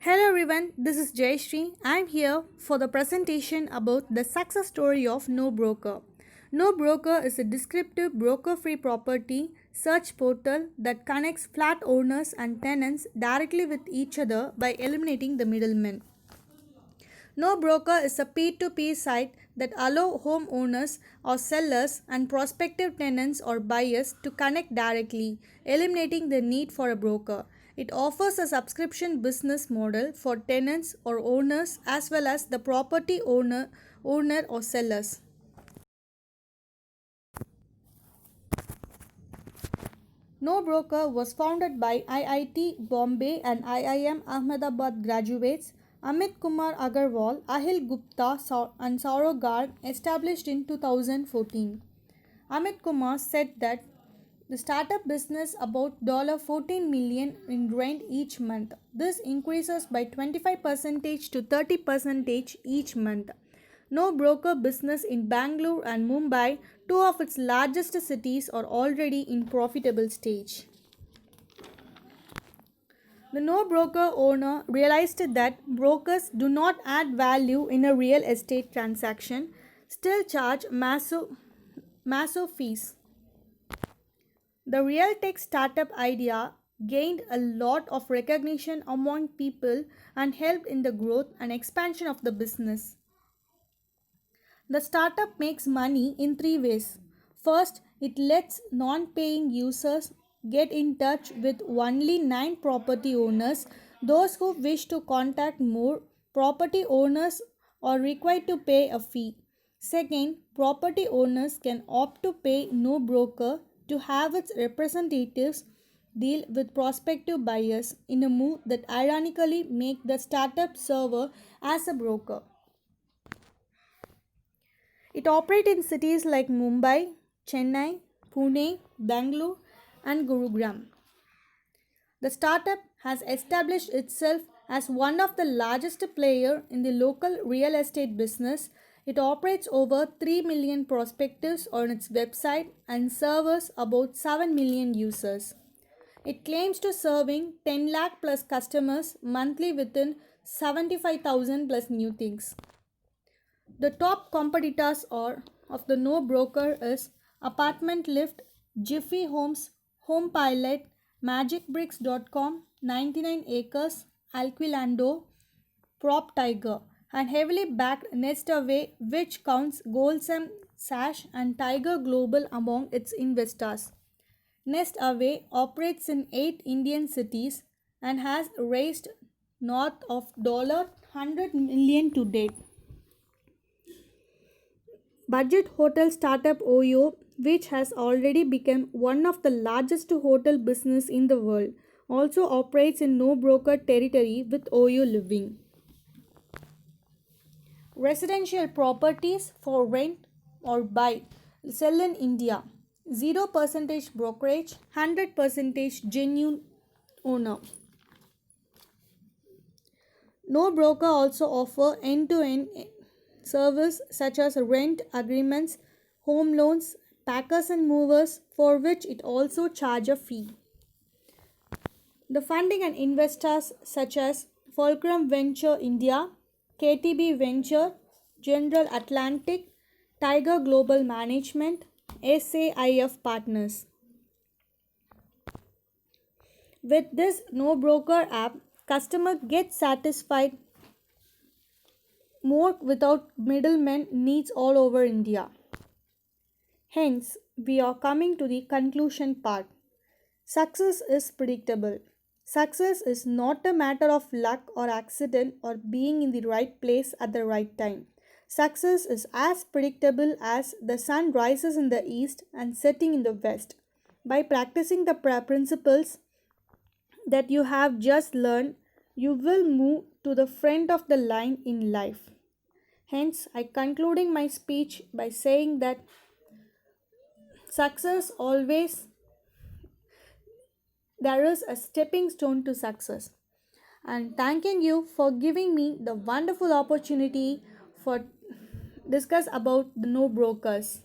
Hello everyone, this is Jayashree. I'm here for the presentation about the success story of No Broker. No Broker is a descriptive broker-free property search portal that connects flat owners and tenants directly with each other by eliminating the middlemen. No Broker is a peer-to-peer site that allows homeowners or sellers and prospective tenants or buyers to connect directly, eliminating the need for a broker. It offers a subscription business model for tenants or owners as well as the property owner or sellers. No Broker was founded by IIT Bombay and IIM Ahmedabad graduates Amit Kumar Agarwal, Ahil Gupta and Saurav Garg, established in 2014. Amit Kumar said that the startup business about $14 million in rent each month. This increases by 25% to 30% each month. No Broker business in Bangalore and Mumbai, two of its largest cities, are already in profitable stage. The no broker owner realized that brokers do not add value in a real estate transaction, still charge massive fees. The real tech startup idea gained a lot of recognition among people and helped in the growth and expansion of the business. The startup makes money in three ways. First, it lets non paying users get in touch with only 9 property owners. Those who wish to contact more property owners are required to pay a fee. Second, property owners can opt to pay no broker to have its representatives deal with prospective buyers in a move that ironically make the startup server as a broker. It operates in cities like Mumbai, Chennai, Pune, Bangalore, and Gurugram. The startup has established itself as one of the largest players in the local real estate business. It operates over 3 million prospectus on its website and serves about 7 million users. It claims to serving 10 lakh plus customers monthly within 75,000 plus new things. The top competitors are of the no broker is Apartment Lift, Jiffy Homes, Home Pilot, MagicBricks.com, 99 Acres, Alquilando, Prop Tiger, and heavily backed Nestaway, which counts Goldsam Sash and Tiger Global among its investors. Nestaway operates in 8 Indian cities and has raised north of $100 million to date. Budget hotel startup Oyo, which has already become one of the largest hotel business in the world, also operates in no broker territory with Oyo Living. Residential properties for rent or buy sell in India. 0% brokerage, 100% genuine owner. No broker also offer end-to-end service such as rent agreements, home loans, packers and movers, for which it also charge a fee. The funding and investors such as Fulcrum Venture India, KTB Venture, General Atlantic, Tiger Global Management, SAIF Partners. With this no broker app, customer gets satisfied more without middlemen needs all over India. Hence, we are coming to the conclusion part. Success is predictable. Success is not a matter of luck or accident or being in the right place at the right time. Success is as predictable as the sun rises in the east and setting in the west. By practicing the principles that you have just learned, you will move to the front of the line in life. Hence, I concluding my speech by saying that success always there is a stepping stone to success. And thanking you for giving me the wonderful opportunity for discuss about the no brokers.